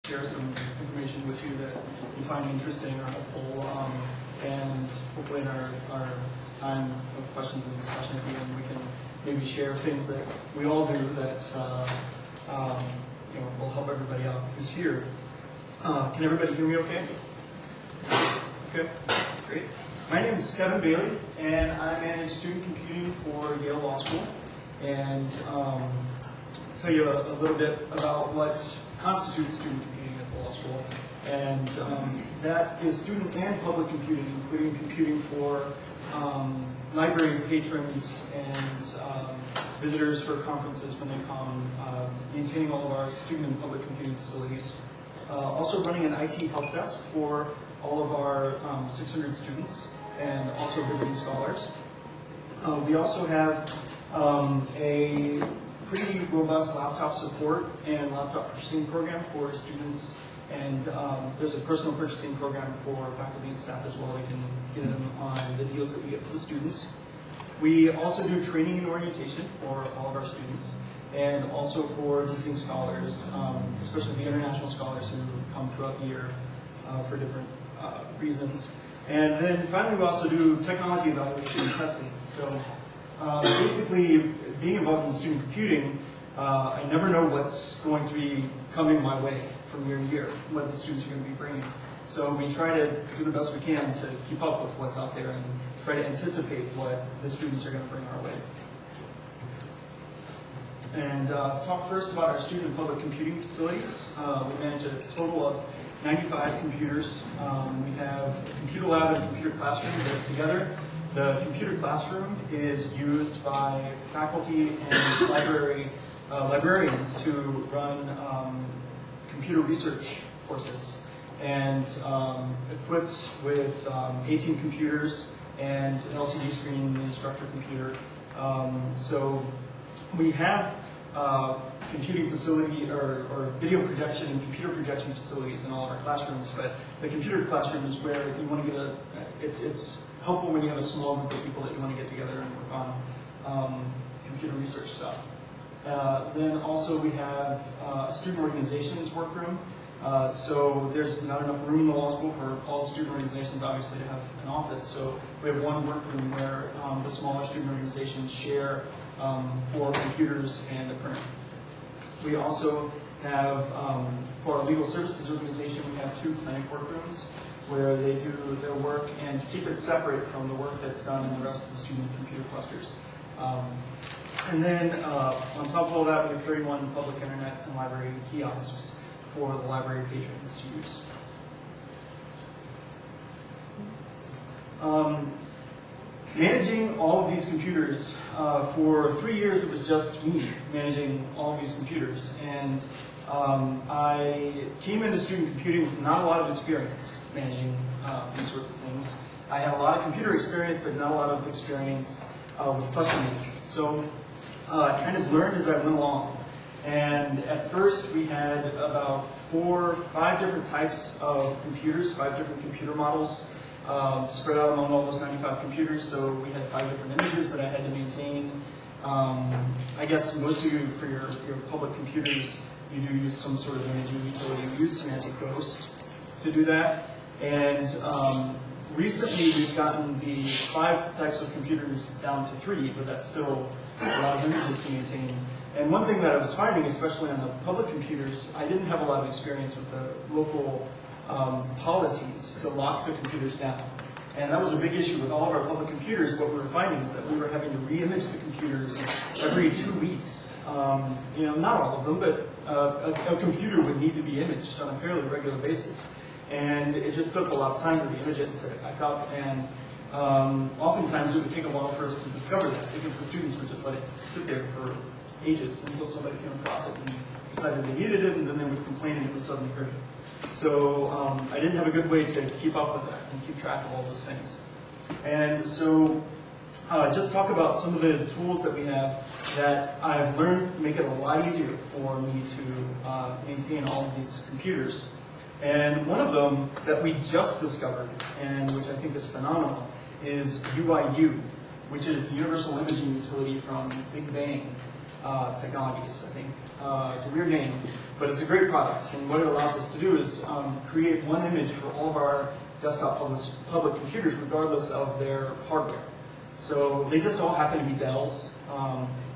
share some information with you that you find interesting or helpful, and hopefully in our time of questions and discussion at the end, we can maybe share things that we all do that will help everybody out who's here. Can everybody hear me okay? Okay, great. My name is Kevin Bailey, and I manage student computing for Yale Law School. And tell you a little bit about what constitutes student computing at the law school. And that is student and public computing, including computing for library patrons and visitors for conferences when they come, maintaining all of our student and public computing facilities. Also running an IT help desk for all of our 600 students and also visiting scholars. We also have a pretty robust laptop support and laptop purchasing program for students, and there's a personal purchasing program for faculty and staff as well. They can get them on the deals that we get for the students. We also do training and orientation for all of our students, and also for visiting scholars, especially the international scholars who come throughout the year for different reasons. And then finally, we also do technology evaluation and testing. So basically, being involved in student computing, I never know what's going to be coming my way from year to year, what the students are going to be bringing. So we try to do the best we can to keep up with what's out there and try to anticipate what the students are going to bring our way. And talk first about our student and public computing facilities. We manage a total of 95 computers. We have a computer lab and a computer classroom that together. The computer classroom is used by faculty and librarians to run computer research courses, and equipped with 18 computers and an LCD screen and an instructor computer. So we have computing facility or video projection and computer projection facilities in all of our classrooms, but the computer classroom is where you want to get it's helpful when you have a small group of people that you want to get together and work on computer research stuff. Then also we have a student organizations workroom. So there's not enough room in the law school for all the student organizations, obviously, to have an office. So we have one workroom where the smaller student organizations share 4 computers and a printer. We also have, for our legal services organization, we have 2 clinic workrooms where they do their work and keep it separate from the work that's done in the rest of the student computer clusters. And then on top of all that, we have 31 public internet and library kiosks for the library patrons to use. Managing all of these computers, for 3 years it was just me managing all of these computers. And I came into student computing with not a lot of experience managing these sorts of things. I had a lot of computer experience, but not a lot of experience with cluster management. So I kind of learned as I went along. And at first we had about 4 or 5 different types of computers, 5 different computer models spread out among all those 95 computers. So we had 5 different images that I had to maintain. I guess most of you, for your public computers, you do use some sort of imaging utility. We use Semantic Ghost to do that. And recently we've gotten the 5 types of computers down to 3, but that's still a lot of images to maintain. And one thing that I was finding, especially on the public computers, I didn't have a lot of experience with the local policies to lock the computers down. And that was a big issue with all of our public computers. What we were finding is that we were having to re-image the computers every 2 weeks. Not all of them, but a computer would need to be imaged on a fairly regular basis. And it just took a lot of time to re-image it and set it back up. And oftentimes it would take a while for us to discover that, because the students would just let it sit there for ages until somebody came across it and decided they needed it, and then they would complain and it was suddenly urgent. So I didn't have a good way to keep up with that and keep track of all those things. And so just talk about some of the tools that we have that I've learned make it a lot easier for me to maintain all of these computers. And one of them that we just discovered, and which I think is phenomenal, is UIU, which is the Universal Imaging Utility from Big Bang. Technologies, I think. It's a weird name, but it's a great product. And what it allows us to do is create one image for all of our desktop public computers, regardless of their hardware. So they just all happen to be Dells,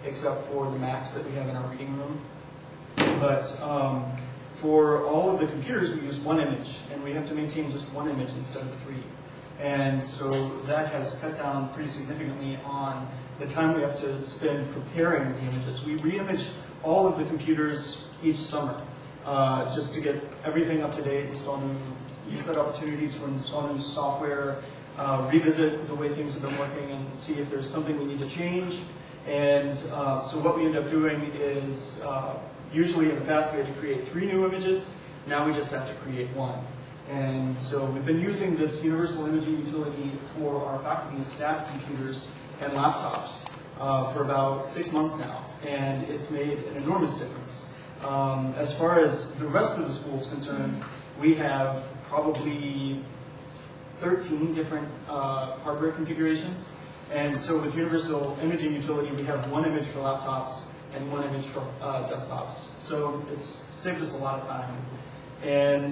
except for the Macs that we have in our reading room. But for all of the computers, we use one image, and we have to maintain just one image instead of 3. And so that has cut down pretty significantly on the time we have to spend preparing the images. We re-image all of the computers each summer just to get everything up to date, use that opportunity to install new software, revisit the way things have been working and see if there's something we need to change. And so what we end up doing is, usually in the past we had to create 3 new images, now we just have to create 1. And so we've been using this universal imaging utility for our faculty and staff computers and laptops for about 6 months now, and it's made an enormous difference. As far as the rest of the school is concerned, we have probably 13 different hardware configurations, and so with universal imaging utility, we have 1 image for laptops and 1 image for desktops. So it's saved us a lot of time. And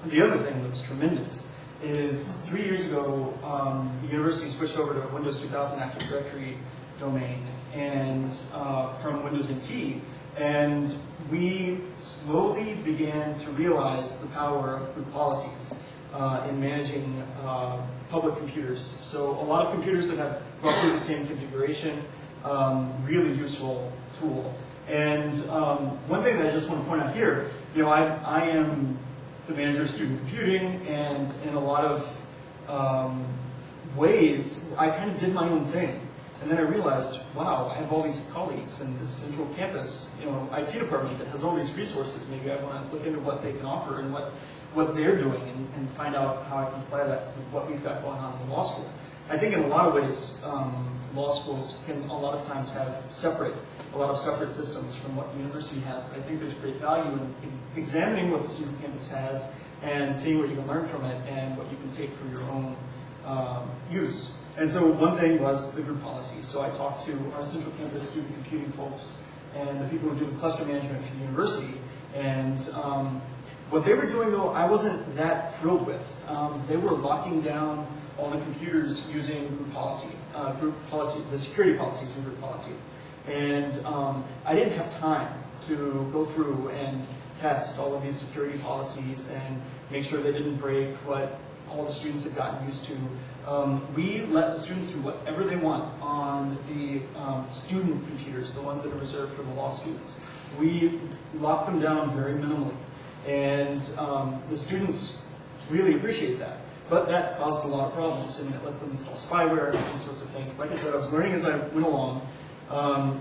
the other thing that was tremendous is 3 years ago, the university switched over to a Windows 2000 Active Directory domain and from Windows NT, and we slowly began to realize the power of group policies in managing public computers. So a lot of computers that have roughly the same configuration, really useful tool. And one thing that I just want to point out here, I am the manager of student computing, and in a lot of ways, I kind of did my own thing. And then I realized, wow, I have all these colleagues in this central campus, IT department that has all these resources. Maybe I want to look into what they can offer and what they're doing and find out how I can apply that to what we've got going on in the law school. I think in a lot of ways, law schools can a lot of times have a lot of separate systems from what the university has, but I think there's great value in examining what the central campus has and seeing what you can learn from it and what you can take for your own use. And so one thing was the group policies. So I talked to our central campus student computing folks and the people who do the cluster management for the university, and what they were doing, though, I wasn't that thrilled with. They were locking down all the computers using group policy, the security policies in group policy. And I didn't have time to go through and test all of these security policies and make sure they didn't break what all the students had gotten used to. We let the students do whatever they want on the student computers, the ones that are reserved for the law students. We locked them down very minimally. And the students really appreciate that. But that causes a lot of problems. I mean, it lets them install spyware and all sorts of things. Like I said, I was learning as I went along.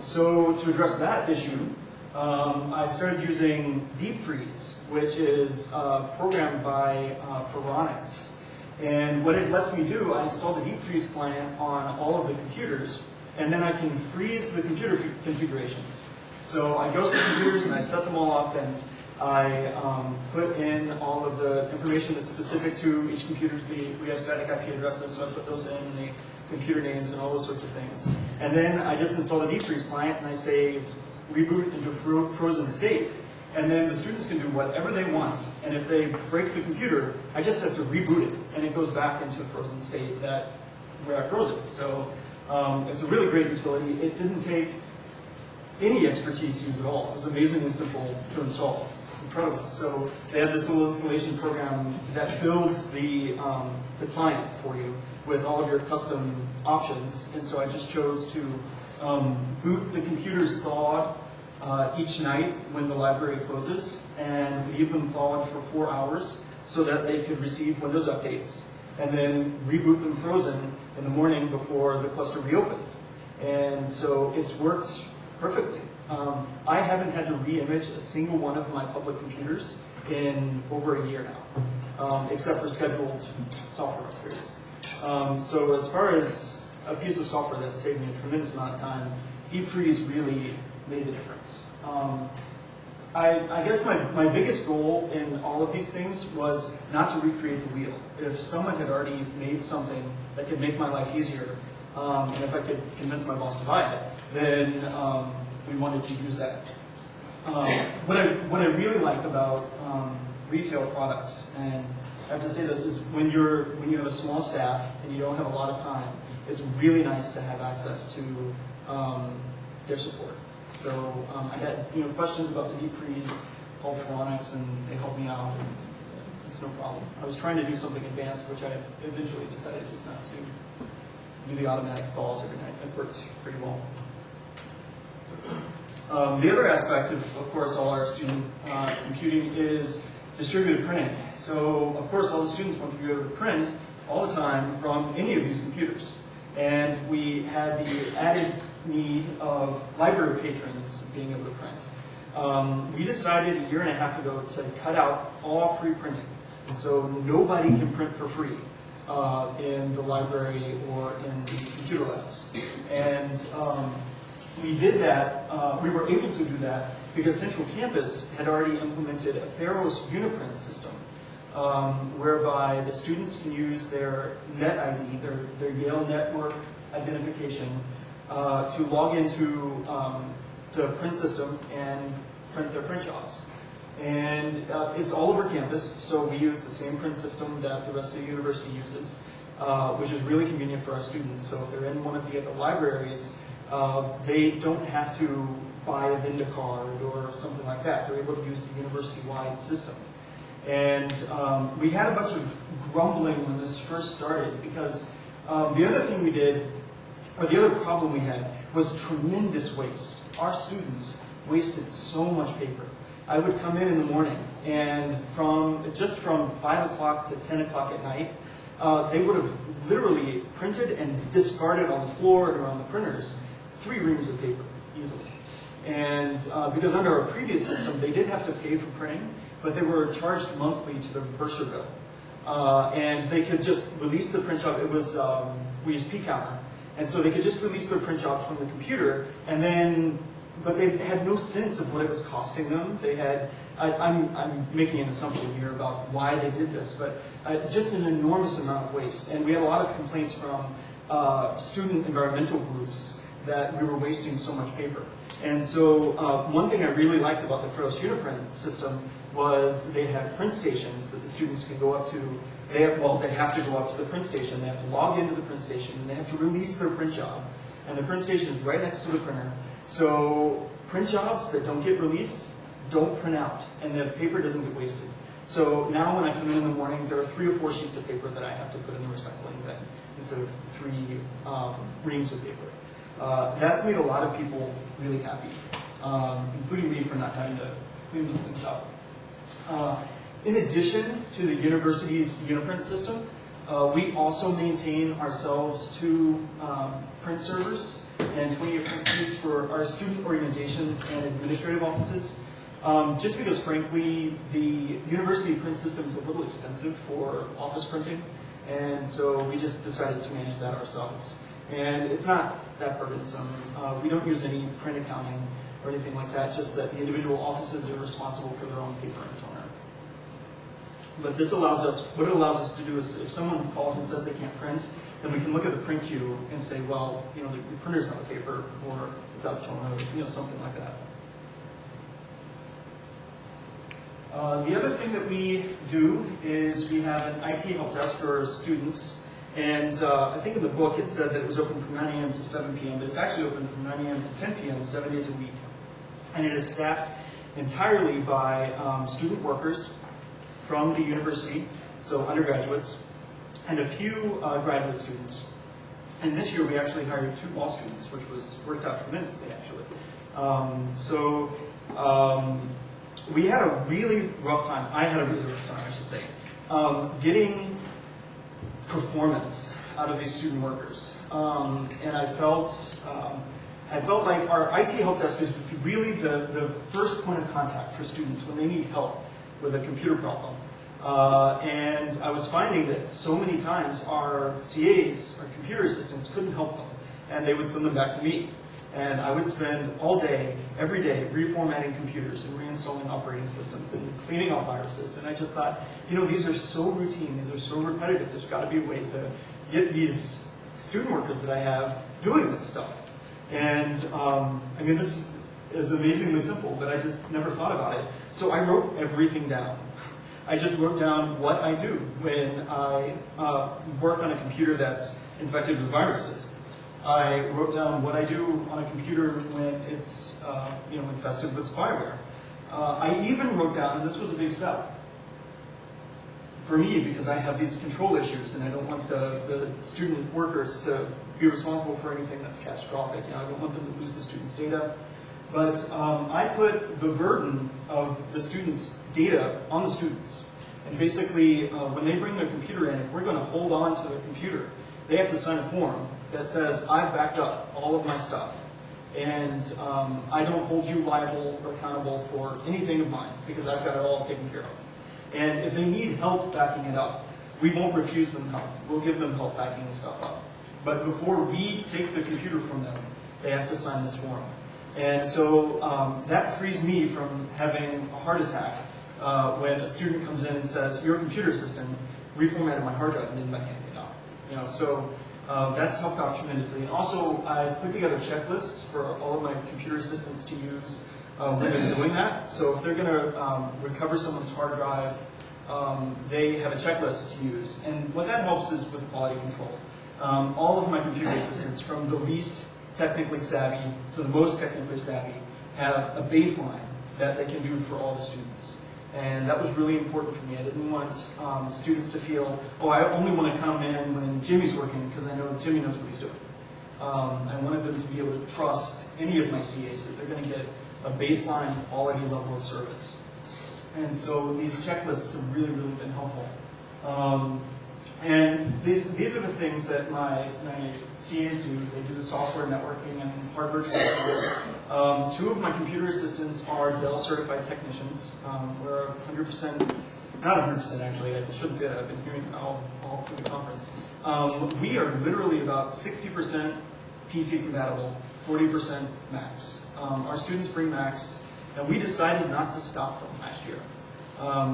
So to address that issue, I started using Deep Freeze, which is programmed by Phoronix. And what it lets me do, I install the Deep Freeze client on all of the computers, and then I can freeze the computer configurations. So I go to the computers and I set them all up, and I put in all of the information that's specific to each computer. We have static IP addresses, so I put those in, and the computer names and all those sorts of things. And then I just install the Deep Freeze client, and I say reboot into frozen state. And then the students can do whatever they want. And if they break the computer, I just have to reboot it, and it goes back into a frozen state where I froze it. So it's a really great utility. It didn't take any expertise to use at all. It was amazingly simple to install. It's incredible. So they have this little installation program that builds the client for you with all of your custom options. And so I just chose to boot the computers thawed each night when the library closes, and leave them thawed for 4 hours so that they could receive Windows updates, and then reboot them frozen in the morning before the cluster reopened. And so it's worked perfectly. I haven't had to re-image a single one of my public computers in over a year now, except for scheduled software upgrades. So as far as a piece of software that saved me a tremendous amount of time, Deep Freeze really made the difference. I guess my biggest goal in all of these things was not to recreate the wheel. If someone had already made something that could make my life easier, and if I could convince my boss to buy it, then we wanted to use that. What I really like about retail products, and I have to say this, is when you have a small staff and you don't have a lot of time, it's really nice to have access to their support. So I had questions about the deep freeze, called Pharonics, and they helped me out. And it's no problem. I was trying to do something advanced, which I eventually decided just not to do the automatic thaws every night. It worked pretty well. The other aspect of course, all our student computing is distributed printing. So, of course, all the students want to be able to print all the time from any of these computers. And we had the added need of library patrons being able to print. We decided a year and a half ago to cut out all free printing. And so nobody can print for free in the library or in the computer labs. And we did that, we were able to do that because Central Campus had already implemented a Pharos Uniprint system, whereby the students can use their net ID, their Yale network identification, to log into the print system and print their print jobs. And it's all over campus, so we use the same print system that the rest of the university uses, which is really convenient for our students. So if they're in one of the other libraries, they don't have to buy a Vinda card or something like that. They're able to use the university-wide system. And we had a bunch of grumbling when this first started because the other thing we did, or the other problem we had, was tremendous waste. Our students wasted so much paper. I would come in the morning, and just from 5 o'clock to 10 o'clock at night, they would have literally printed and discarded on the floor and around the printers 3 reams of paper easily. And because under our previous system, they did have to pay for printing, but they were charged monthly to the bursar bill. And they could just release the print job. It was, we used P-counter. And so they could just release their print jobs from the computer, and then, but they had no sense of what it was costing them. They had, I'm making an assumption here about why they did this, but just an enormous amount of waste. And we had a lot of complaints from student environmental groups that we were wasting so much paper. And so one thing I really liked about the Pharos Uniprint system was they have print stations that the students can go up to. They have to go up to the print station. They have to log into the print station, and they have to release their print job. And the print station is right next to the printer. So print jobs that don't get released don't print out, and the paper doesn't get wasted. So now when I come in the morning, there are 3 or 4 sheets of paper that I have to put in the recycling bin instead of 3 reams of paper. That's made a lot of people really happy, including me for not having to clean these things up. In addition to the university's Uniprint system, we also maintain ourselves 2 print servers and 28 print queues for our student organizations and administrative offices. Just because, frankly, the university print system is a little expensive for office printing, and so we just decided to manage that ourselves. And it's not that burdensome. We don't use any print accounting or anything like that, just that the individual offices are responsible for their own paper and toner. But this allows us, what it allows us to do is if someone calls and says they can't print, then we can look at the print queue and say, well, the printer's out of paper, or it's out of toner, something like that. The other thing that we do is we have an IT help desk for students. And I think in the book it said that it was open from 9 a.m. to 7 p.m., but it's actually open from 9 a.m. to 10 p.m. 7 days a week. And it is staffed entirely by student workers from the university, so undergraduates, and a few graduate students. And this year we actually hired 2 law students, which worked out tremendously, actually. We had a really rough time. I had a really rough time, I should say, getting performance out of these student workers. And I felt like our IT help desk is really the first point of contact for students when they need help with a computer problem. And I was finding that so many times our CAs, our computer assistants, couldn't help them, and they would send them back to me. And I would spend all day, every day, reformatting computers and reinstalling operating systems and cleaning off viruses. And I just thought, these are so routine, these are so repetitive. There's got to be a way to get these student workers that I have doing this stuff. And is amazingly simple, but I just never thought about it. So I wrote everything down. I just wrote down what I do when I work on a computer that's infected with viruses. I wrote down what I do on a computer when it's infested with spyware. I even wrote down, and this was a big step for me because I have these control issues and I don't want the student workers to be responsible for anything that's catastrophic. I don't want them to lose the students' data. But I put the burden of the students' data on the students. And basically, when they bring their computer in, if we're going to hold on to their computer, they have to sign a form that says, I've backed up all of my stuff. And I don't hold you liable or accountable for anything of mine because I've got it all taken care of. And if they need help backing it up, we won't refuse them help. We'll give them help backing the stuff up. But before we take the computer from them, they have to sign this form. And so that frees me from having a heart attack when a student comes in and says, your computer system reformatted my hard drive and didn't back anything up. So that's helped out tremendously. And also, I've put together checklists for all of my computer assistants to use when they're doing that. So if they're going to recover someone's hard drive, they have a checklist to use. And what that helps is with quality control. All of my computer assistants, from the least technically savvy to the most technically savvy, have a baseline that they can do for all the students. And that was really important for me. I didn't want students to feel, oh, I only want to come in when Jimmy's working because I know Jimmy knows what he's doing. I wanted them to be able to trust any of my CAs that they're going to get a baseline quality level of service. And so these checklists have really, really been helpful. And these are the things that my CAs do. They do the software networking and hardware troubleshooting. Two of my computer assistants are Dell certified technicians. We're 100%, not 100% actually, I shouldn't say that, I've been hearing all through the conference. We are literally about 60% PC compatible, 40% Macs. Our students bring Macs, and we decided not to stop them last year.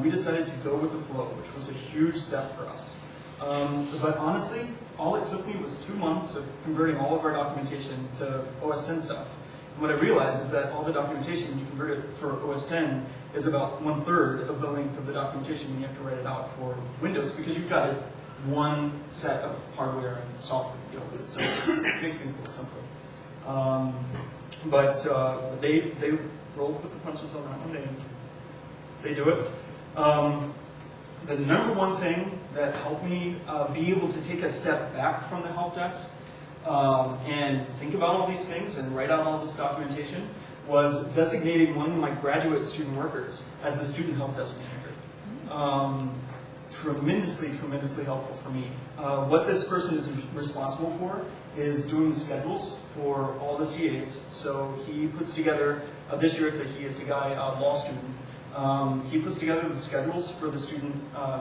We decided to go with the flow, which was a huge step for us. But honestly, all it took me was 2 months of converting all of our documentation to OS X stuff. And what I realized is that all the documentation, when you convert it for OS X, is about 1/3 of the length of the documentation when you have to write it out for Windows, because you've got one set of hardware and software to deal with. So it makes things a little simpler. But they roll with the punches on that one. They do it. The number one thing that helped me be able to take a step back from the help desk and think about all these things and write out all this documentation was designating one of my graduate student workers as the student help desk manager. Tremendously, tremendously helpful for me. What this person is responsible for is doing the schedules for all the CAs. So he puts together, this year it's a guy, a law student. He puts together the schedules for the student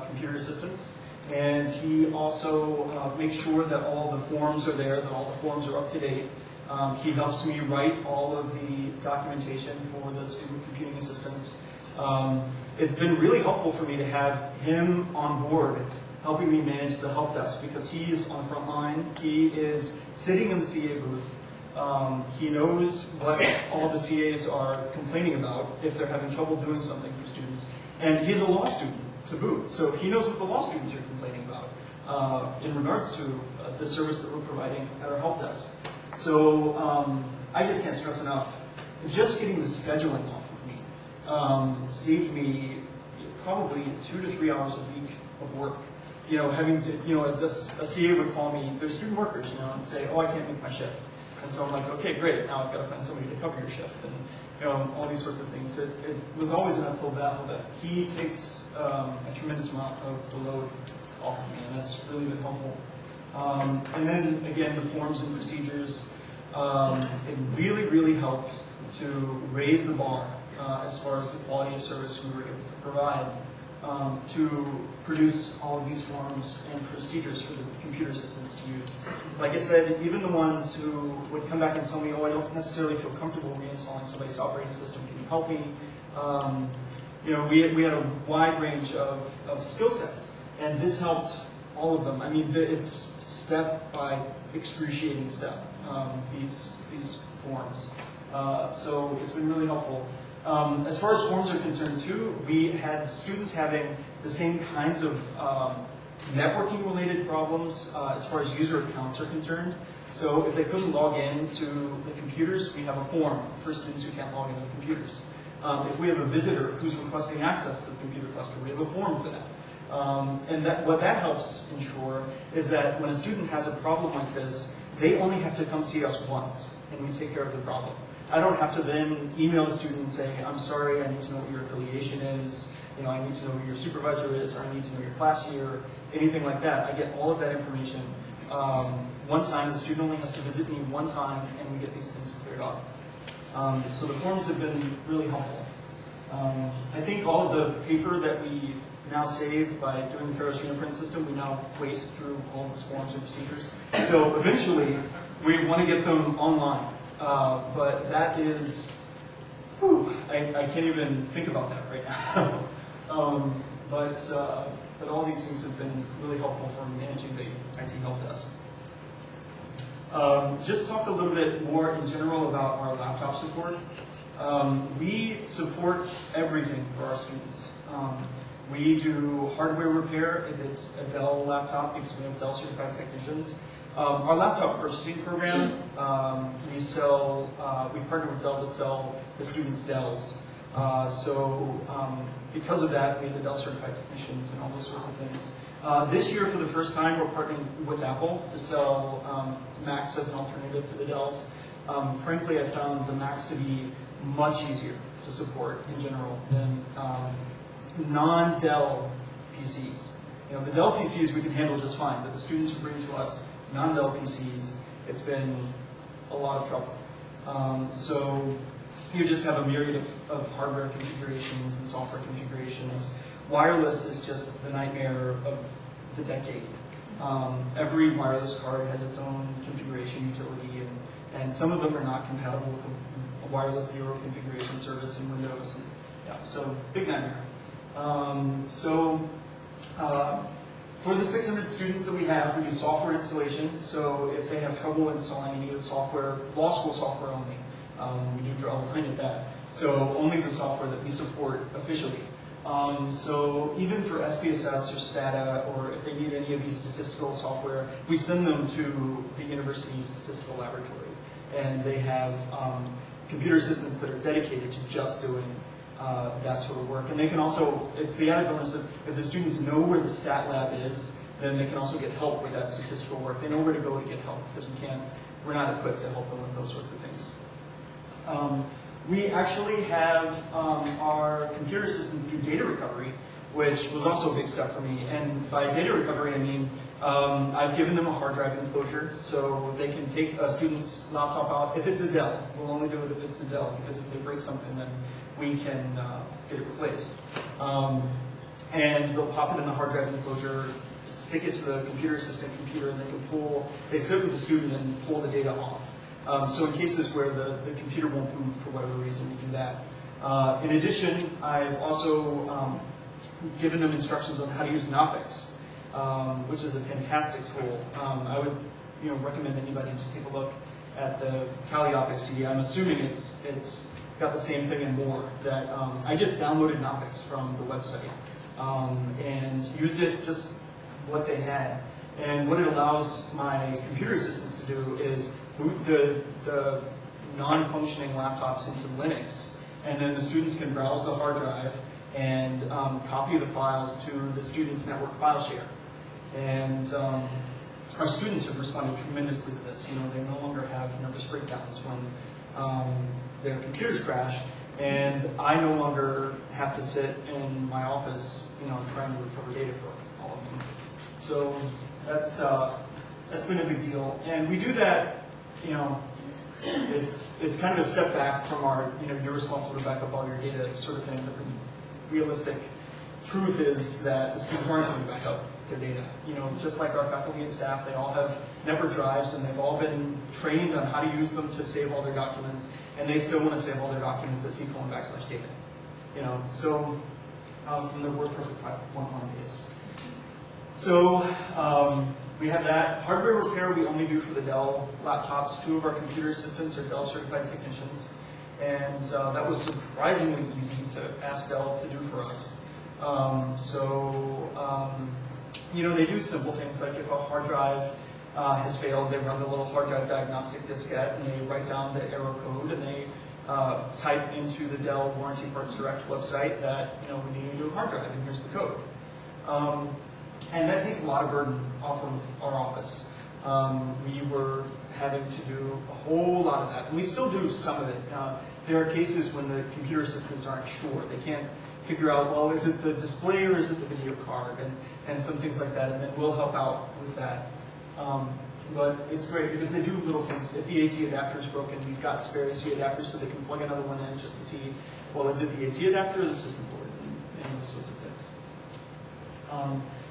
computer assistants, and he also makes sure that all the forms are there, that all the forms are up to date. He helps me write all of the documentation for the student computing assistants. It's been really helpful for me to have him on board helping me manage the help desk because he's on the front line. He is sitting in the CA booth. He knows what all the CAs are complaining about if they're having trouble doing something for students. And he's a law student to boot, so he knows what the law students are complaining about in regards to the service that we're providing at our help desk. So I just can't stress enough, just getting the scheduling off of me saved me probably 2 to 3 hours a week of work. Having to, a CA would call me, they're student workers, and say, oh, I can't make my shift. And so I'm like, okay, great, now I've got to find somebody to cover your shift, and all these sorts of things. It was always an uphill battle, but he takes a tremendous amount of the load off of me, and that's really been helpful. And then, again, the forms and procedures, it really, really helped to raise the bar as far as the quality of service we were able to provide to produce all of these forms and procedures for the computer assistants to use. Like I said, even the ones who would come back and tell me, oh, I don't necessarily feel comfortable reinstalling somebody's operating system, can you help me? We had a wide range of skill sets, and this helped all of them. I mean, it's step by excruciating step, these forms. So it's been really helpful. As far as forms are concerned too, we had students having the same kinds of networking related problems as far as user accounts are concerned. So if they couldn't log in to the computers, we have a form for students who can't log into the computers. If we have a visitor who's requesting access to the computer cluster, we have a form for that. And what that helps ensure is that when a student has a problem like this, they only have to come see us once, and we take care of the problem. I don't have to then email the student and say, I'm sorry, I need to know what your affiliation is, I need to know who your supervisor is, or I need to know your class year, anything like that. I get all of that information one time. The student only has to visit me one time, and we get these things cleared up. So the forms have been really helpful. I think all of the paper that we now save by doing the Ferris Uniprint system, we now waste through all the forms and procedures. So eventually, we want to get them online. But that is, I can't even think about that right now. But all these things have been really helpful for managing the IT help desk. Just talk a little bit more in general about our laptop support. We support everything for our students. We do hardware repair if it's a Dell laptop, because we have Dell certified technicians. Our laptop purchasing program, we partner with Dell to sell the students Dells. Because of that, we have the Dell certified technicians and all those sorts of things. This year, for the first time, we're partnering with Apple to sell Macs as an alternative to the Dells. Frankly, I found the Macs to be much easier to support in general than non-Dell PCs. The Dell PCs we can handle just fine, but the students who bring to us non-Dell PCs, it's been a lot of trouble. So you just have a myriad of hardware configurations and software configurations. Wireless is just the nightmare of the decade. Every wireless card has its own configuration utility, and some of them are not compatible with a wireless zero configuration service in Windows. So big nightmare. For the 600 students that we have, we do software installation. So if they have trouble installing any of the software, law school software only, we do draw a line at that. So only the software that we support officially. So even for SPSS or STATA, or if they need any of these statistical software, we send them to the university's statistical laboratory. And they have computer assistants that are dedicated to just doing that sort of work. And they can also, it's the added bonus that if the students know where the stat lab is, then they can also get help with that statistical work. They know where to go to get help, because we're not equipped to help them with those sorts of things. We actually have our computer assistants do data recovery, which was also a big step for me. And by data recovery, I mean I've given them a hard drive enclosure, so they can take a student's laptop out. If it's a Dell, we'll only do it if it's a Dell, because if they break something, then we can get it replaced. And they'll pop it in the hard drive enclosure, stick it to the computer assistant computer, and they sit with the student and pull the data off. So in cases where the computer won't boot for whatever reason, we do that. In addition, I've also given them instructions on how to use Knoppix, which is a fantastic tool. I would recommend anybody to take a look at the CALI Opix CD. I'm assuming it's got the same thing and more. That I just downloaded Knoppix from the website and used it just what they had. And what it allows my computer assistants to do is boot the non-functioning laptops into Linux, and then the students can browse the hard drive and copy the files to the student's network file share. And our students have responded tremendously to this. They no longer have nervous breakdowns when their computers crash, and I no longer have to sit in my office, trying to recover data for all of them. So that's been a big deal, and we do that. It's kind of a step back from our, you're responsible to back up all your data sort of thing. But the realistic truth is that the students aren't going to back up their data. Just like our faculty and staff, they all have network drives, and they've all been trained on how to use them to save all their documents, and they still want to save all their documents at /data. So from the WordPerfect 1.1 base. So we have that. Hardware repair we only do for the Dell laptops. 2 of our computer assistants are Dell certified technicians. And that was surprisingly easy to ask Dell to do for us. You know, they do simple things like if a hard drive has failed, they run the little hard drive diagnostic diskette and they write down the error code and they type into the Dell Warranty Parts Direct website that, you know, we need a new hard drive and here's the code. And that takes a lot of burden off of our office. We were having to do a whole lot of that. And we still do some of it. There are cases when the computer assistants aren't sure. They can't figure out, well, is it the display or is it the video card? And some things like that. And then we'll help out with that. But it's great because they do little things. If the AC adapter is broken, we've got spare AC adapters so they can plug another one in just to see, well, is it the AC adapter or the system board? And those sorts of things.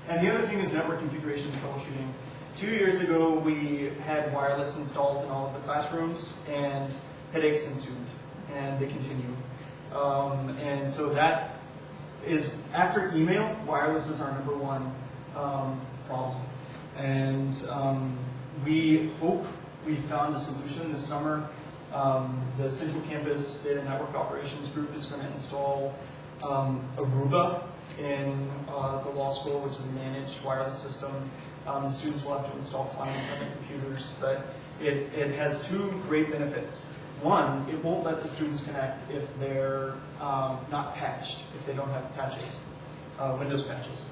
And the other thing is network configuration and troubleshooting. 2 years ago, we had wireless installed in all of the classrooms, and headaches ensued, and they continue. And so that is, after email, wireless is our #1 problem. And we hope we found a solution this summer. The Central Campus Data Network Operations Group is going to install Aruba in the law school, which is a managed wireless system. The students will have to install clients on their computers, but it has two great benefits. One, it won't let the students connect if they're not patched, if they don't have patches, Windows patches.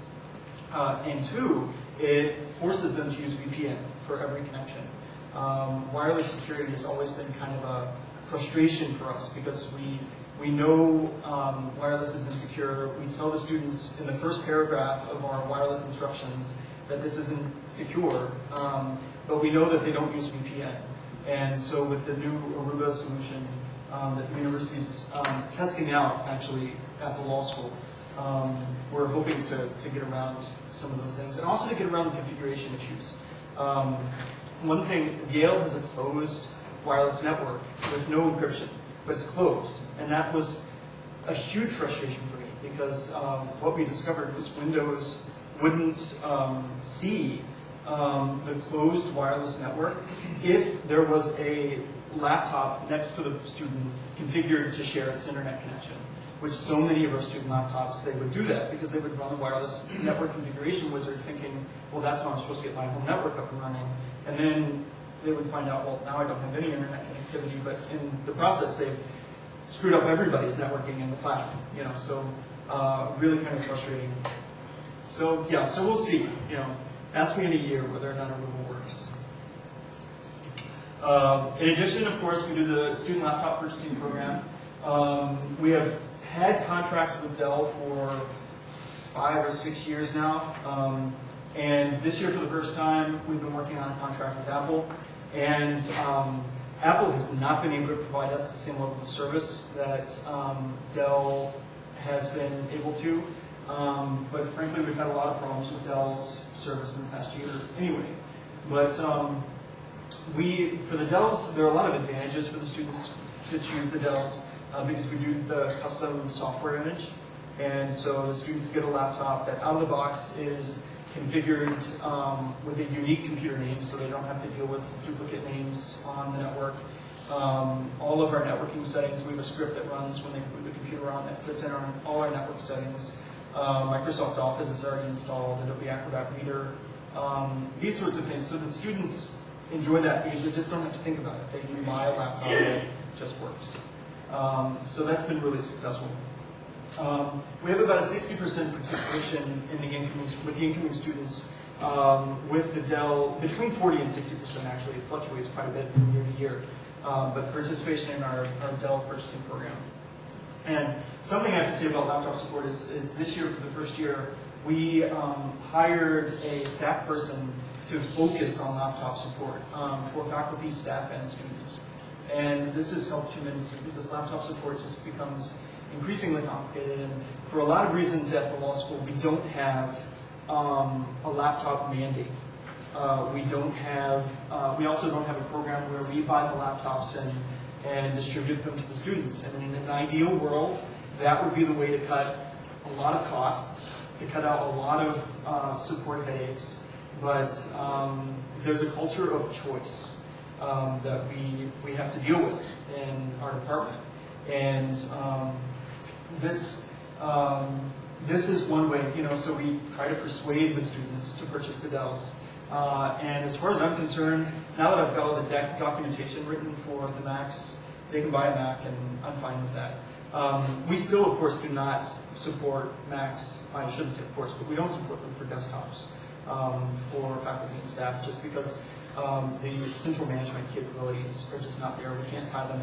And two, it forces them to use VPN for every connection. Wireless security has always been kind of a frustration for us because we know wireless is insecure. We tell the students in the first paragraph of our wireless instructions that this isn't secure, but we know that they don't use VPN. And so with the new Aruba solution that the university's testing out actually at the law school, we're hoping to get around some of those things and also to get around the configuration issues. One thing, Yale has a closed wireless network with no encryption, but it's closed. And that was a huge frustration for me because what we discovered was Windows wouldn't see the closed wireless network if there was a laptop next to the student configured to share its internet connection, which so many of our student laptops, they would do that because they would run the wireless network configuration wizard thinking, well, that's how I'm supposed to get my home network up and running. And then they would find out, well, now I don't have any internet connectivity, but in the process, they've screwed up everybody's networking in the classroom, you know, so really kind of frustrating. So yeah, so we'll see, you know, ask me in a year whether or not Aruba works. In addition, of course, we do the student laptop purchasing program. We have had contracts with Dell for 5 or 6 years now. And this year, for the first time, we've been working on a contract with Apple. And Apple has not been able to provide us the same level of service that Dell has been able to. But frankly, we've had a lot of problems with Dell's service in the past year anyway. But for the Dells, there are a lot of advantages for the students to choose the Dells because we do the custom software image. And so the students get a laptop that out of the box is configured with a unique computer name so they don't have to deal with duplicate names on the network. All of our networking settings, we have a script that runs when they boot the computer on that's in all our network settings. Microsoft Office is already installed, Adobe Acrobat Reader, these sorts of things. So the students enjoy that because they just don't have to think about it. They can buy a laptop and it just works. So that's been really successful. We have about a 60% participation in with the incoming students with the Dell, between 40 and 60% actually. It fluctuates quite a bit from year to year. But participation in our Dell purchasing program. And something I have to say about laptop support is this year, for the first year, we hired a staff person to focus on laptop support for faculty, staff, and students. And this has helped tremendously because laptop support just becomes increasingly complicated. And for a lot of reasons at the law school, we don't have a laptop mandate. We also don't have a program where we buy the laptops and distribute them to the students. And in an ideal world, that would be the way to cut a lot of costs, to cut out a lot of support headaches. But there's a culture of choice that we have to deal with in our department. And this is one way, so we try to persuade the students to purchase the Dells. And as far as I'm concerned, now that I've got all the documentation written for the Macs, they can buy a Mac, and I'm fine with that. We still, of course, do not support Macs. I shouldn't say of course, but we don't support them for desktops for faculty and staff, just because the central management capabilities are just not there. We can't tie them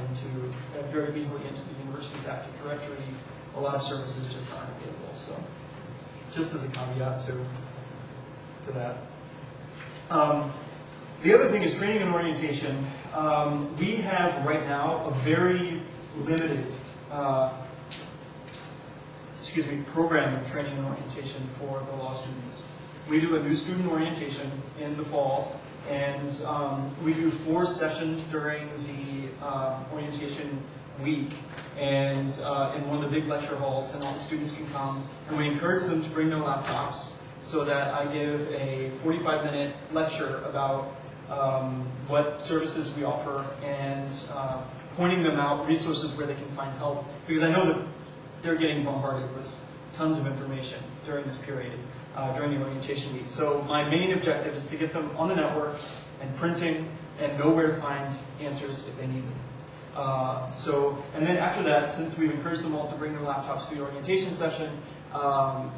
very easily into the university's Active Directory. A lot of services just aren't available. So, just as a caveat to that. The other thing is training and orientation. We have right now a very limited program of training and orientation for the law students. We do a new student orientation in the fall, and we do 4 sessions during the orientation week, and in one of the big lecture halls, and all the students can come, and we encourage them to bring their laptops, so that I give a 45-minute lecture about what services we offer, and pointing them out resources where they can find help, because I know that they're getting bombarded with tons of information during this period, during the orientation week. So my main objective is to get them on the network and printing and know where to find answers if they need them. And then after that, since we've encouraged them all to bring their laptops to the orientation session,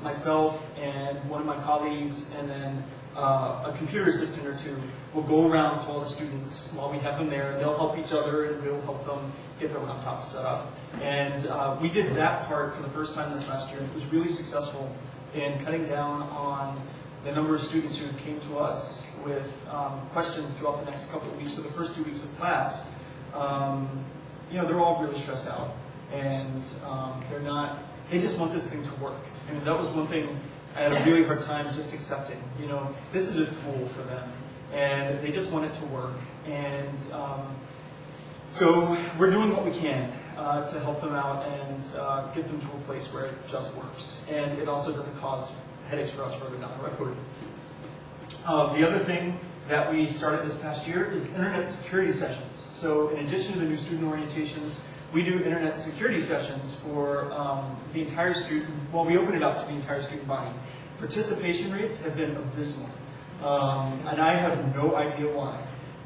myself and one of my colleagues, and then a computer assistant or two will go around to all the students while we have them there, and they'll help each other, and we'll help them get their laptops set up. And we did that part for the first time this last year, and it was really successful in cutting down on the number of students who came to us with questions throughout the next couple of weeks. So the first 2 weeks of class, they're all really stressed out, and they just want this thing to work. I mean, that was one thing I had a really hard time just accepting. This is a tool for them, and they just want it to work. And so we're doing what we can to help them out and get them to a place where it just works. And it also doesn't cause headaches for us further down the road. The other thing that we started this past year is internet security sessions. So in addition to the new student orientations, we do internet security sessions for the entire student, well, we open it up to the entire student body. Participation rates have been abysmal, and I have no idea why.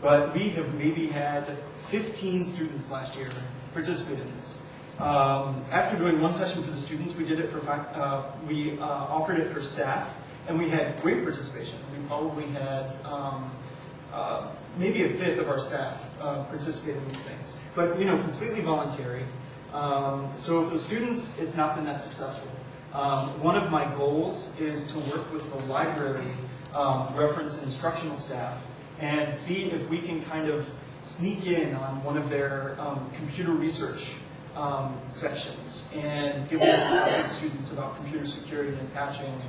But we have maybe had 15 students last year participate in this. After doing one session for the students, we did it for we offered it for staff, and we had great participation. We probably had maybe a fifth of our staff participate in these things, but completely voluntary. So for the students, it's not been that successful. One of my goals is to work with the library reference and instructional staff and see if we can kind of sneak in on one of their computer research sections and give them to students about computer security and patching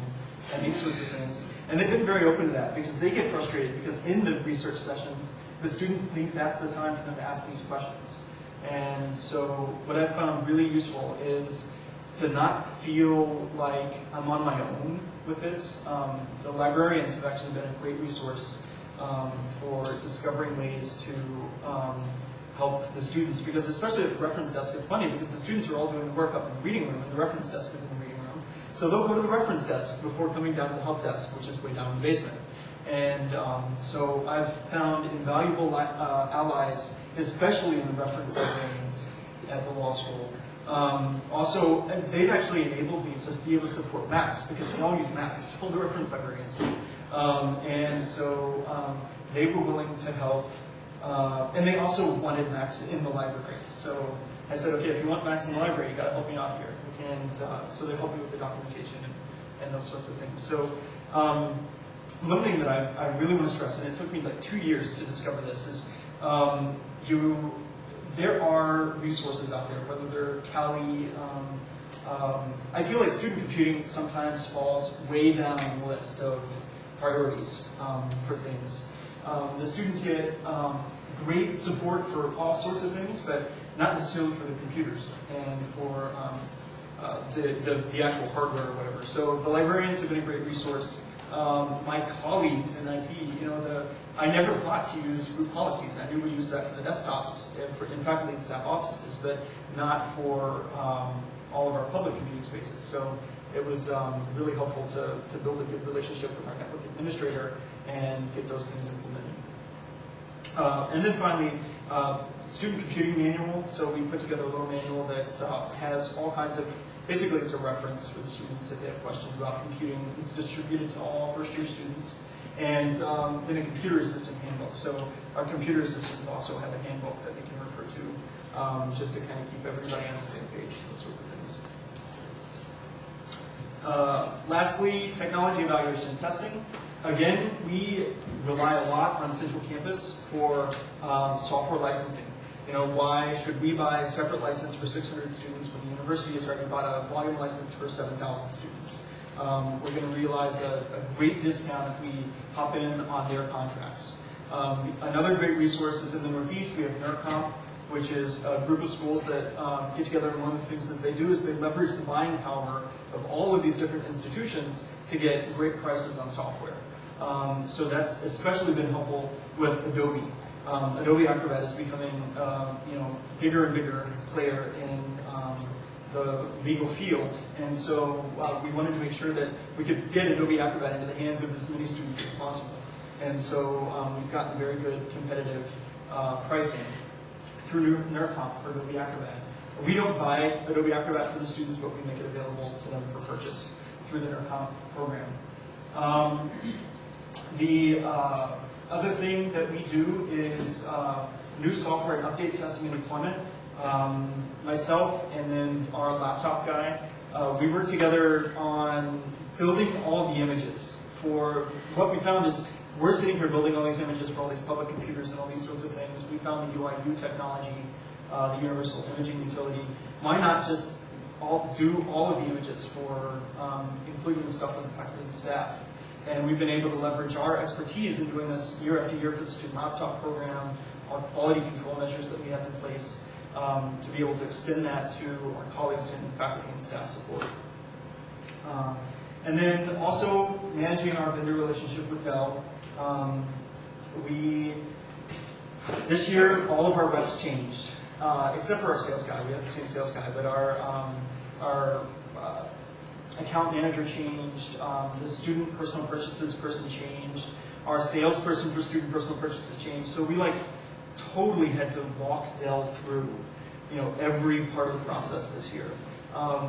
and these sorts of things. And they've been very open to that because they get frustrated because in the research sessions, the students think that's the time for them to ask these questions. And so what I've found really useful is to not feel like I'm on my own with this. The librarians have actually been a great resource for discovering ways to help the students, because especially at the reference desk, it's funny because the students are all doing the work up in the reading room and the reference desk is in the reading room. So they'll go to the reference desk before coming down to the help desk, which is way down in the basement. And so I've found invaluable allies, especially in the reference librarians at the law school. Also, they've actually enabled me to be able to support Macs, because they all use Macs, all the reference librarians do. And so they were willing to help. And they also wanted Macs in the library. So I said, okay, if you want Macs in the library, you got to help me out here. And so they helped me with the documentation and those sorts of things. So one thing that I really want to stress, and it took me like 2 years to discover this, is there are resources out there, whether they're CALI. I feel like student computing sometimes falls way down the list of priorities for things. The students get great support for all sorts of things, but not necessarily for the computers and for the actual hardware or whatever. So the librarians have been a great resource. My colleagues in IT, I never thought to use group policies. I knew we used that for the desktops in faculty and staff offices, but not for all of our public computing spaces. So it was really helpful to build a good relationship with our network administrator and get those things implemented. And then finally, student computing manual. So we put together a little manual that has all kinds of, basically it's a reference for the students if they have questions about computing. It's distributed to all first-year students. And then a computer assistant handbook. So our computer assistants also have a handbook that they can refer to, just to kind of keep everybody on the same page, those sorts of things. Lastly, technology evaluation and testing. Again, we rely a lot on Central Campus for software licensing. Why should we buy a separate license for 600 students when the university has already bought a volume license for 7,000 students? We're going to realize a great discount if we hop in on their contracts. Another great resource is in the Northeast. We have NERComp, which is a group of schools that get together, and one of the things that they do is they leverage the buying power of all of these different institutions to get great prices on software. So that's especially been helpful with Adobe. Adobe Acrobat is becoming bigger and bigger player in the legal field, and so we wanted to make sure that we could get Adobe Acrobat into the hands of as many students as possible. And so we've gotten very good competitive pricing through NERComp for Adobe Acrobat. We don't buy Adobe Acrobat for the students, but we make it available to them for purchase through the NERComp program. The other thing that we do is new software and update testing and deployment. Myself and then our laptop guy, we work together on building all the images. For what we found is we're sitting here building all these images for all these public computers and all these sorts of things. We found the UIU technology, the Universal Imaging Utility. Why not just do all of the images for including the stuff with the faculty and staff? And we've been able to leverage our expertise in doing this year after year for the student laptop program, our quality control measures that we have in place, to be able to extend that to our colleagues in faculty and staff support. And then also managing our vendor relationship with Dell. This year, all of our reps changed, except for our sales guy. We have the same sales guy, but our account manager changed, the student personal purchases person changed, our salesperson for student personal purchases changed. So we totally had to walk Dell through every part of the process this year,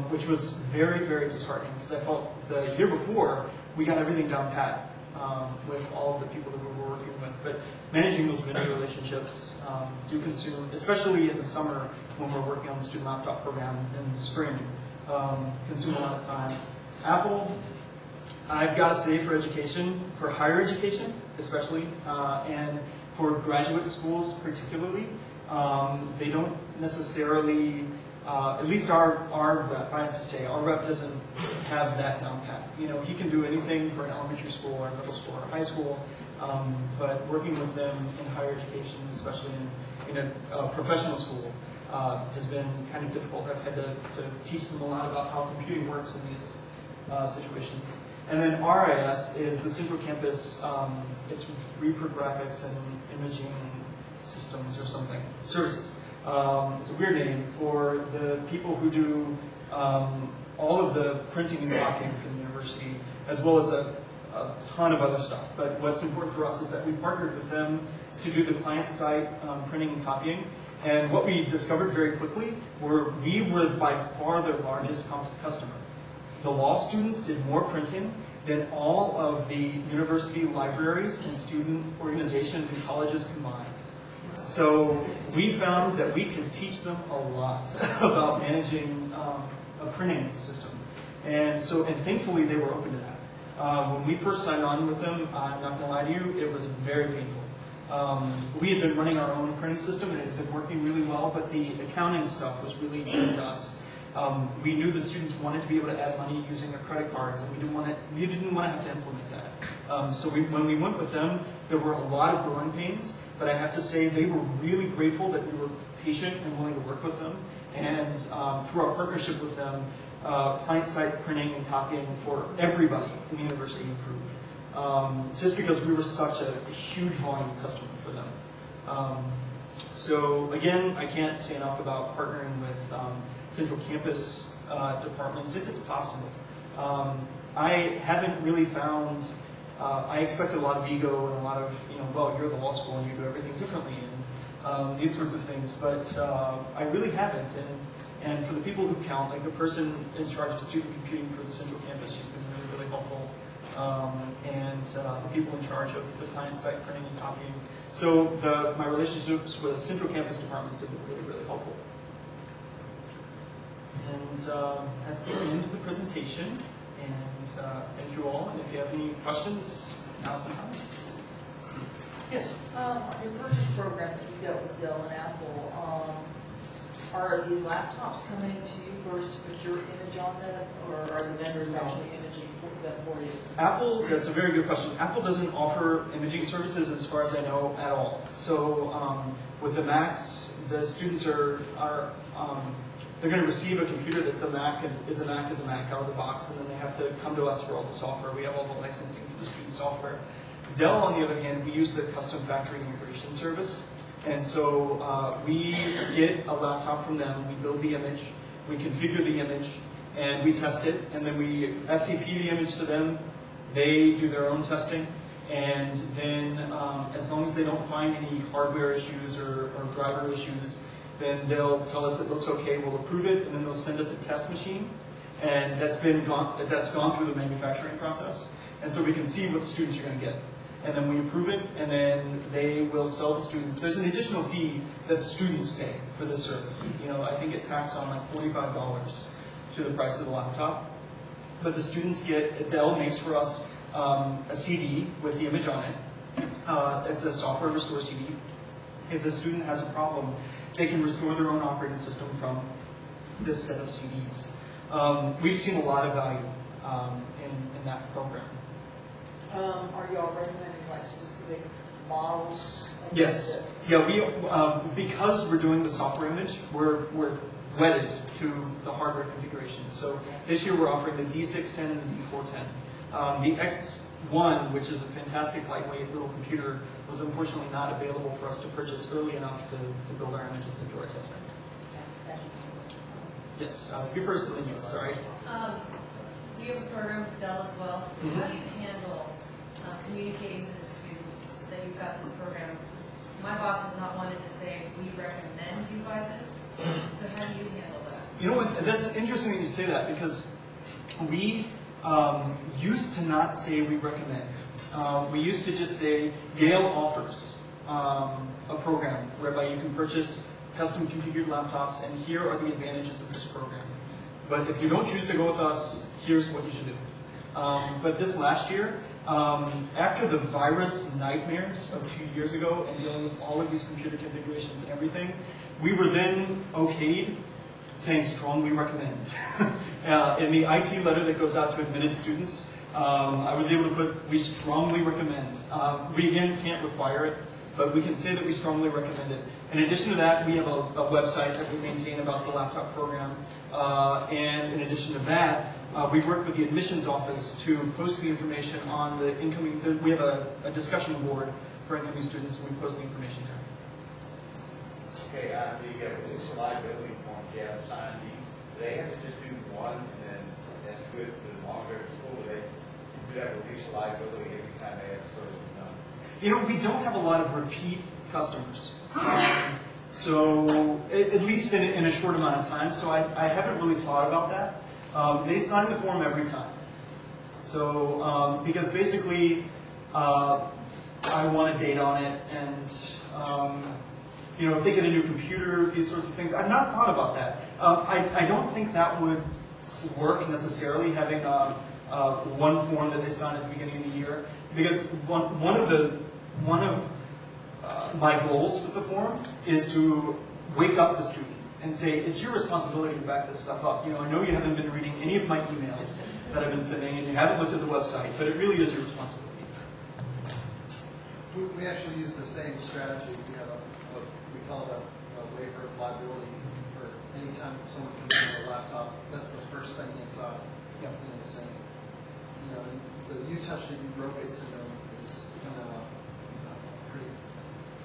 which was very, very disheartening because I felt the year before we got everything down pat with all of the people that we were working with. But managing those vendor relationships do consume, especially in the summer when we're working on the student laptop program in the spring, consume a lot of time. Apple, I've got to say for education, for higher education especially, and for graduate schools particularly, they don't necessarily, at least our rep, I have to say, our rep doesn't have that down pat. He can do anything for an elementary school or middle school or high school, but working with them in higher education, especially in a professional school, has been kind of difficult. I've had to teach them a lot about how computing works in these situations. And then RIS is the Central Campus, it's reprographics and imaging systems or something, services. It's a weird name for the people who do all of the printing and copying for the university, as well as a ton of other stuff. But what's important for us is that we partnered with them to do the client-side printing and copying. And what we discovered very quickly we were by far their largest customer. The law students did more printing than all of the university libraries and student organizations and colleges combined. So we found that we could teach them a lot about managing a printing system. And thankfully they were open to that. When we first signed on with them, I'm not going to lie to you, it was very painful. We had been running our own printing system and it had been working really well, but the accounting stuff was really new to us. We knew the students wanted to be able to add money using their credit cards, and we didn't want to have to implement that. So when we went with them, there were a lot of growing pains, but I have to say they were really grateful that we were patient and willing to work with them. And through our partnership with them, client-side printing and copying for everybody in the university improved. just because we were such a huge volume customer for them. So again, I can't say enough about partnering with central campus departments if it's possible. I haven't really found, I expected a lot of ego and a lot of, well, you're the law school and you do everything differently and these sorts of things, but I really haven't. And for the people who count, like the person in charge of student computing for the central campus, she's been really, really helpful. And the people in charge of the client-side printing and copying. So my relationships with central campus departments have been really, really helpful. And that's the end of the presentation. And thank you all. And if you have any questions, now's the time. Yes? On your purchase program that you got with Dell and Apple, are the laptops coming to you first to put your image on them, or are the vendors actually imaging them for you? Apple, that's a very good question. Apple doesn't offer imaging services as far as I know at all. So with the Macs, the students are they're going to receive a computer that's a Mac and is a Mac out of the box, and then they have to come to us for all the software. We have all the licensing for the student software. Dell, on the other hand, we use the custom factory integration service. And so we get a laptop from them, we build the image, we configure the image, and we test it, and then we FTP the image to them. They do their own testing, and then as long as they don't find any hardware issues or driver issues, then they'll tell us it looks okay, we'll approve it, and then they'll send us a test machine, and that's gone through the manufacturing process, and so we can see what the students are going to get. And then we approve it, and then they will sell the students. There's an additional fee that the students pay for this service. I think it tacks on like $45 to the price of the laptop. But the students get, Dell makes for us a CD with the image on it. It's a software restore CD. If the student has a problem, they can restore their own operating system from this set of CDs. We've seen a lot of value in that program. Are y'all recommending like specific models? Yes. Yeah, because we're doing the software image, we're wedded to the hardware configurations. So this year we're offering the D610 and the D410. The X1, which is a fantastic lightweight little computer, was unfortunately not available for us to purchase early enough to build our images into our testing. Yes, your first thing, sorry. So you have a program for Dell as well. Mm-hmm. How do you handle communicating to the students that you've got this program? My boss has not wanted to say, we recommend you buy this. So how do you handle that? You know what, that's interesting that you say that, because we used to not say we recommend. We used to just say Yale offers a program whereby you can purchase custom configured laptops, and here are the advantages of this program. But if you don't choose to go with us, here's what you should do. But this last year, after the virus nightmares of 2 years ago and dealing with all of these computer configurations and everything, we were then okayed saying strongly recommend. In the IT letter that goes out to admitted students, I was able to put we strongly recommend. We again can't require it, but we can say that we strongly recommend it. In addition to that, we have a website that we maintain about the laptop program. And in addition to that, we work with the admissions office to post the information on the incoming, we have a discussion board for incoming students, and we post the information there. Okay, on the release liability form you have signed, do they have to just do one and then that's good for the longer school? They do that release liability every time they have service done? We don't have a lot of repeat customers. So, at least in a short amount of time, so I haven't really thought about that. They sign the form every time. So, because basically, I want a date on it, and if they get a new computer, these sorts of things. I've not thought about that. I don't think that would work necessarily, having one form that they sign at the beginning of the year, because one of my goals with the form is to wake up the student and say, it's your responsibility to back this stuff up. I know you haven't been reading any of my emails that I've been sending, and you haven't looked at the website, but it really is your responsibility. We actually use the same strategy. We have what we call a waiver of liability for any time someone comes in with a laptop. That's the first thing they saw. Yep. So, the you touched it, you broke it syndrome. It's kind of pretty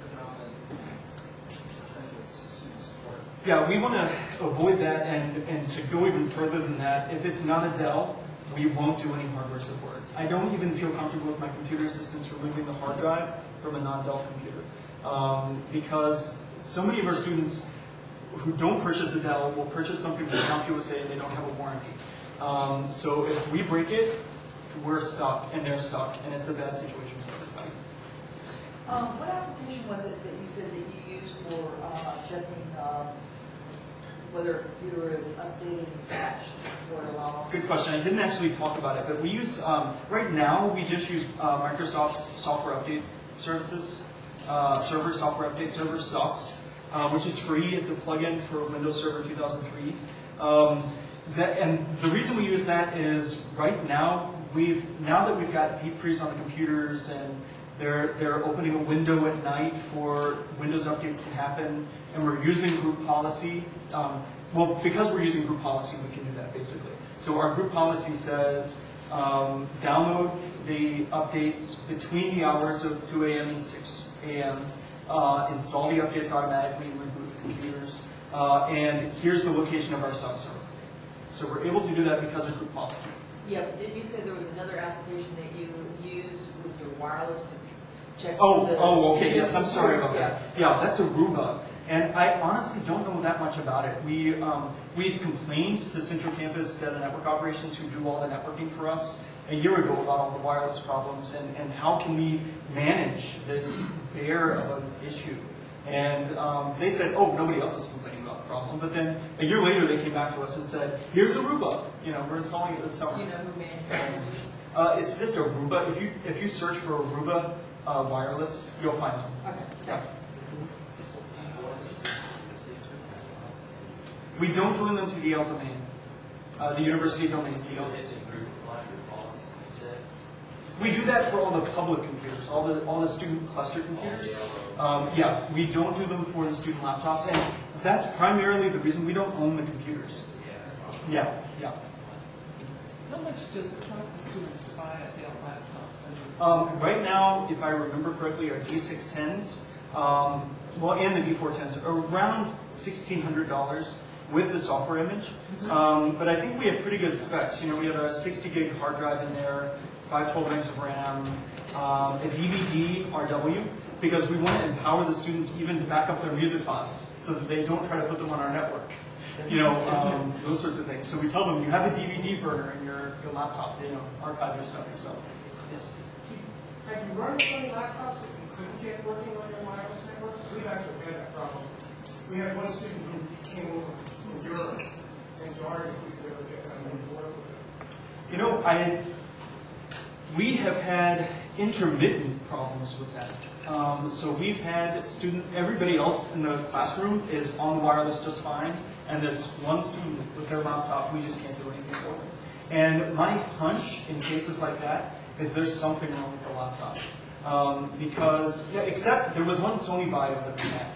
predominant thing with student support. Yeah, we want to avoid that, and to go even further than that, if it's not a Dell, we won't do any hardware support. I don't even feel comfortable with my computer assistants removing the hard drive from a non-Dell computer. Because so many of our students who don't purchase a Dell will purchase something from CompUSA and they don't have a warranty. So if we break it, we're stuck and they're stuck, and it's a bad situation for everybody. What application was it that you said that you used for checking whether a computer is updated and patched or allowed? Good question. I didn't actually talk about it, but we use, right now, we just use Microsoft's software update services, software update server, SUS, which is free. It's a plugin for Windows Server 2003. And the reason we use that is right now, now that we've got deep freeze on the computers and they're opening a window at night for Windows updates to happen, and we're using group policy. Well, because we're using group policy, we can do that basically. So our group policy says download the updates between the hours of 2 a.m. and 6 a.m. Install the updates automatically and reboot the computers. And here's the location of our SUS server. So we're able to do that because of group policy. Yeah, but didn't you say there was another application that you used with your wireless to check? Oh, okay, yes, I'm sorry about that. Yeah, that's Aruba. And I honestly don't know that much about it. We had complained to Central Campus Data Network Operations, who do all the networking for us, a year ago about all the wireless problems and how can we manage this bear of an issue. And they said, oh, nobody else is complaining about the problem. But then a year later, they came back to us and said, here's Aruba. We're installing it this summer. Do you know who manages it? It's just Aruba. If you search for Aruba wireless, you'll find them. Okay. Yeah. We don't join them to the Yale domain, the university domain. We do that for all the public computers, all the student cluster computers. Yeah, we don't do them for the student laptops, and that's primarily the reason we don't own the computers. Yeah. How much does it cost the students to buy a Dell laptop? Right now, if I remember correctly, our D610s, and the D410s are around $1,600 with the software image. But I think we have pretty good specs. We have a 60 gig hard drive in there, 512 megs of RAM, a DVD RW, because we want to empower the students even to back up their music files so that they don't try to put them on our network. Those sorts of things. So we tell them, you have a DVD burner in your laptop, archive your stuff yourself. Yes? Have you run any laptops that you couldn't get working on your wireless network? We've actually had that problem. We had one student who came over from Europe and darned if we could ever get them to work with it. We have had intermittent problems with that. So we've had everybody else in the classroom is on the wireless just fine, and this one student with their laptop, we just can't do anything for them. And my hunch in cases like that is there's something wrong with the laptop. Except there was one Sony Vaio that we had,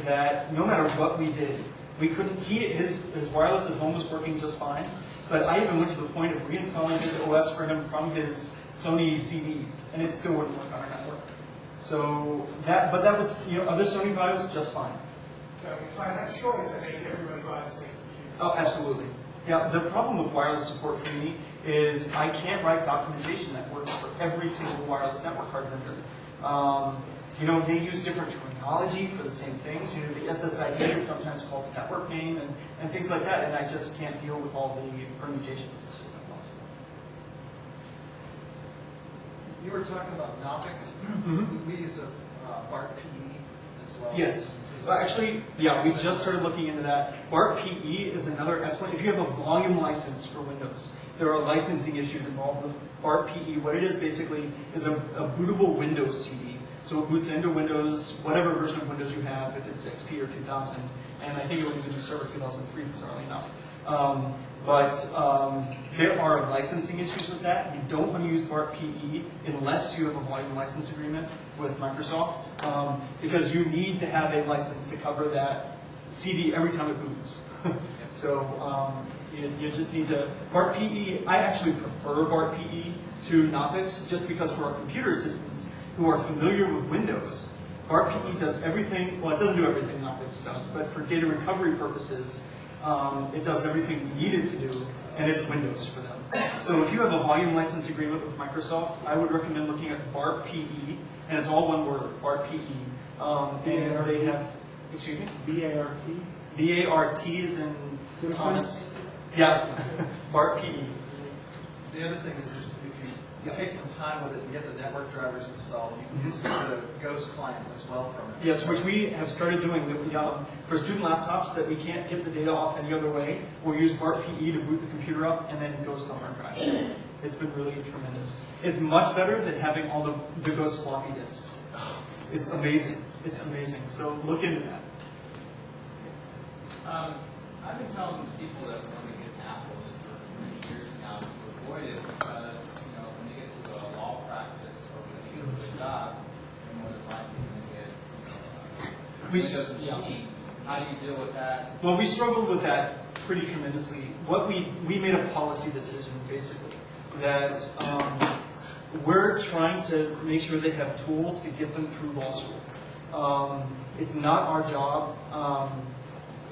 that no matter what we did, we couldn't, his wireless at home was working just fine, but I even went to the point of reinstalling his OS for him from his Sony CDs, and it still wouldn't work on our network. So that was, other Sony Vaios just fine. So if I had a choice, I think everybody buy the same computer. Oh, absolutely. Yeah, the problem with wireless support for me is I can't write documentation that works for every single wireless network card vendor. They use different terminology for the same things. The SSID is sometimes called the network name and things like that, and I just can't deal with all the permutations. It's just not possible. You were talking about Knoppix. We use a Barpe as well. Yes. Actually, yeah, we just started looking into that. Barpe is another excellent. If you have a volume license for Windows, there are licensing issues involved with Barpe. What it is basically is a bootable Windows CD. So it boots into Windows, whatever version of Windows you have, if it's XP or 2000. And I think it was even Server 2003, bizarrely enough. There are licensing issues with that. You don't want to use Barpe unless you have a volume license agreement with Microsoft, because you need to have a license to cover that CD every time it boots. So You just need to, Barpe PE, I actually prefer Barpe PE to Knoppix just because for our computer assistants who are familiar with Windows, Barpe PE does everything, well, it doesn't do everything Knoppix does, but for data recovery purposes, it does everything we need it to do, and it's Windows for them. So if you have a volume license agreement with Microsoft, I would recommend looking at Barpe PE, and it's all one word, Barpe PE. And they have, excuse me? B-A-R-T? B-A-R-T is in Thomas. Yeah, Barpe PE. The other thing is if you take some time with it and get the network drivers installed, you can use the Ghost client as well from it. Yes, which we have started doing. For student laptops that we can't get the data off any other way, we'll use Barpe PE to boot the computer up and then Ghost the hard drive. It's been really tremendous. It's much better than having all the Ghost floppy disks. It's amazing. It's amazing. So look into that. I've been telling people that when they get apples for many years now to avoid it because, when they get to a law practice or when they get to a job, they're more than likely to get, a Windows machine. How do you deal with that? Well, we struggled with that pretty tremendously. We made a policy decision, basically, that we're trying to make sure they have tools to get them through law school. It's not our job.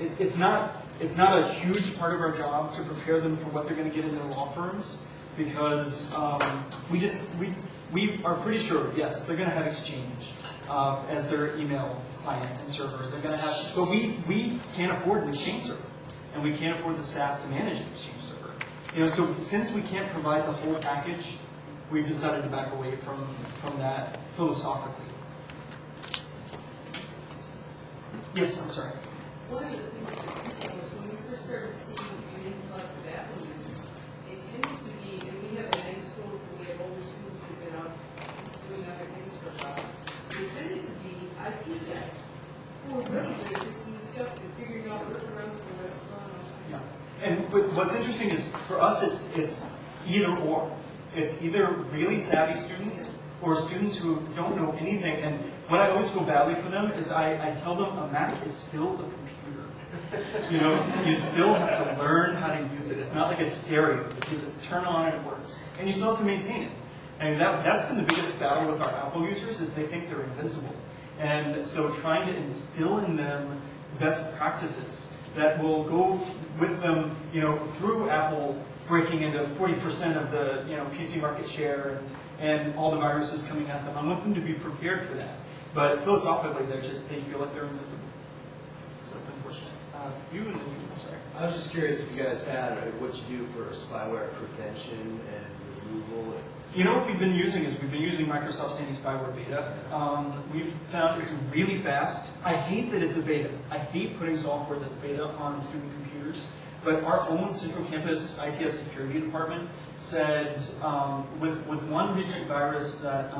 It's not a huge part of our job to prepare them for what they're going to get in their law firms, because we are pretty sure, yes, they're going to have Exchange as their email client and server. They're going to have, but we can't afford an Exchange server, and we can't afford the staff to manage an Exchange server. So since we can't provide the whole package, we've decided to back away from that philosophically. Yes, I'm sorry. One of the things that was when we first started seeing an influx of Apple users, it tended to be, and we have a high school, so we have older students who've been out doing other things for a while. They tended to be IP guys who were really good at fixing stuff and figuring out workarounds for the rest of the time. Yeah. And what's interesting is for us, it's either or. It's either really savvy students or students who don't know anything. And what I always feel badly for them is I tell them a Mac is still a computer. You still have to learn how to use it. It's not like a stereo. You just turn on and it works. And you still have to maintain it. And that's been the biggest battle with our Apple users is they think they're invincible. And so trying to instill in them best practices that will go with them, through Apple breaking into 40% of the PC market share and all the viruses coming at them. I want them to be prepared for that. But philosophically, they feel like they're invincible. So it's unfortunate. I'm sorry. I was just curious if you guys had what you do for spyware prevention and removal. What we've been using is Microsoft's anti-spyware beta. We've found it's really fast. I hate that it's a beta. I hate putting software that's beta on student computers. But our own Central Campus ITS security department said with one recent virus that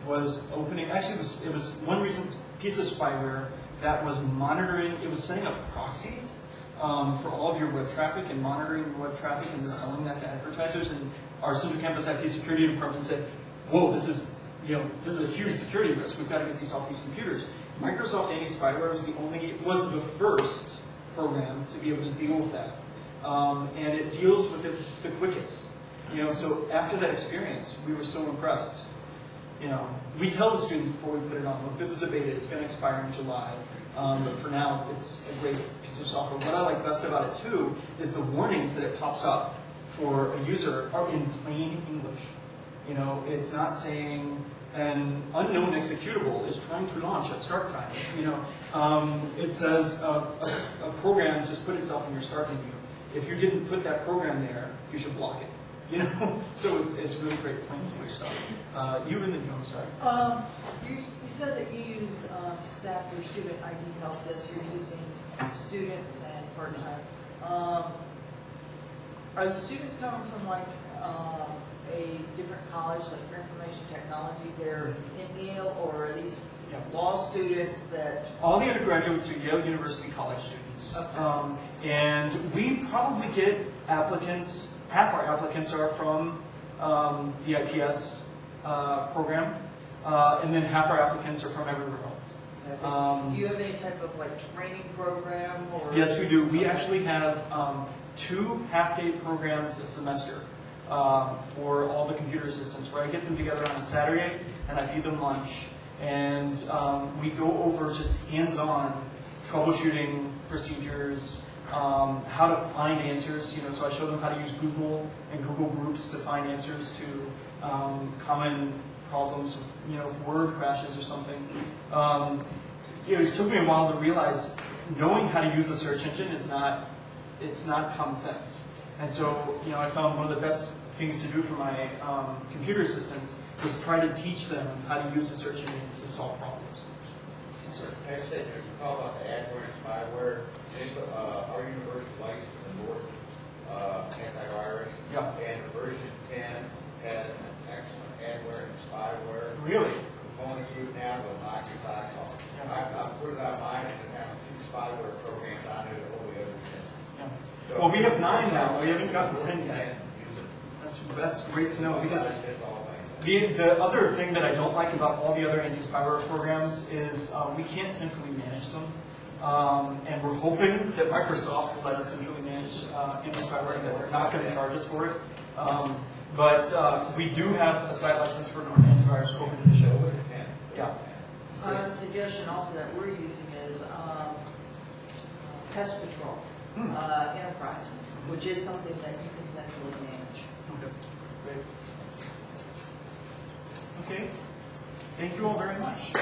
was opening, actually it was one recent piece of spyware that was monitoring, it was setting up proxies for all of your web traffic and monitoring web traffic and then selling that to advertisers. And our Central Campus IT security department said, whoa, this is a huge security risk. We've got to get these off these computers. Microsoft anti-spyware was the first program to be able to deal with that. And it deals with it the quickest. So after that experience, we were so impressed. We tell the students before we put it on, look, this is a beta, it's going to expire in July. But for now, it's a great piece of software. What I like best about it too is the warnings that it pops up for a user are in plain English. It's not saying an unknown executable is trying to launch at start time. It says a program just put itself in your start menu. If you didn't put that program there, you should block it. So it's really great plain English stuff. I'm sorry. You said that you use to staff your student ID help desk. You're using students and part-time. Are the students coming from a different college, like for information technology? They're in Yale, or are these law students that? All the undergraduates are Yale University college students. Okay. And we probably get applicants. Half our applicants are from the ITS program, and then half our applicants are from everywhere else. Do you have any type of training program? Or? Yes, we do. We actually have 2 half-day programs a semester for all the computer assistants, where I get them together on a Saturday and I feed them lunch. And we go over just hands-on troubleshooting procedures, how to find answers. So I show them how to use Google and Google Groups to find answers to common problems if Word crashes or something. It took me a while to realize knowing how to use a search engine it's not common sense. And so, I found one of the best things to do for my computer assistants was try to teach them how to use a search engine to solve problems. Yes, sir. Like I said, you call about the adware and spyware. Our university license from the North antivirus. Yeah. And version 10 has an excellent adware and spyware. Really? Component group now will knock your socks off. Yeah. I've put it on mine and have 2 spyware programs on it, all the other 10. Yeah. Well, we have 9 now. We haven't gotten 10 yet. That's great to know, because the other thing that I don't like about all the other anti-spyware programs is we can't centrally manage them. And we're hoping that Microsoft will let us centrally manage anti-spyware and that they're not going to charge us for it. But we do have a site license for antivirus open edition. Yeah. A suggestion also that we're using is Pest Patrol Enterprise, which is something that you can centrally manage. Okay. Great. Okay. Thank you all very much.